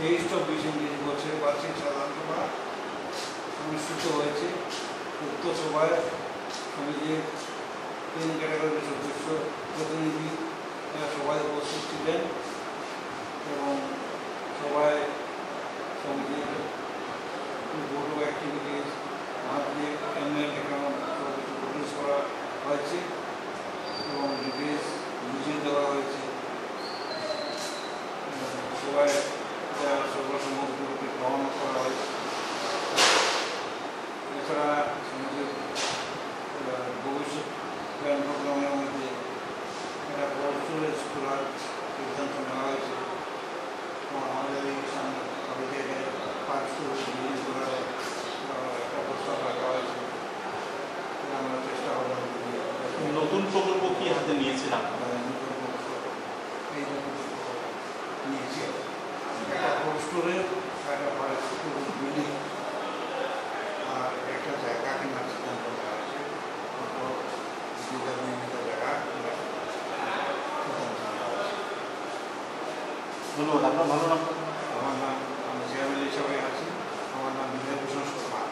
23-24 বছরের বার্ষিক সাধারণ সভা অনুষ্ঠিত হয়েছে। উক্ত সভায় সমিতির 3 ক্যাটাগরির সদস্য প্রতিনিধি সভায় উপস্থিত ছিলেন এবং সভায় সমিতির board of activities monthly annual account produce করা হয়েছে এবং ডিটেলস বুঝিয়ে দেওয়া হয়েছে। সবাই সর্বসম্মতিপূর্বক গ্রহণ করা হয়েছে। এছাড়া সমাজের ভবিষ্যৎ প্ল্যান প্রোগ্রামের মধ্যে একটা কোল্ড স্টোরেজ খোলার সিদ্ধান্ত নেওয়া হয়েছে এবং আমাদের এই সামনে সবাই জায়গায় পার্ক স্টোরেজ বিল্ডিং করার একটা প্রস্তাব রাখা হয়েছে। আমরা চেষ্টা করব। নতুন প্রকল্প কি হাতে নিয়েছিলাম এই নিয়েছি একটা কোল্ড স্টোরেজ, একটা পার্ক স্টোরেজ বিল্ডিং আর একটা জায়গা কেনার সিদ্ধান্ত নেওয়া হয়েছে। ধন্যবাদ। আপনার ভালো নাম? আমার নাম, আমি চেয়ারম্যান হিসাবে আছি। আমার নাম বিজয় ভূষণ শর্মা।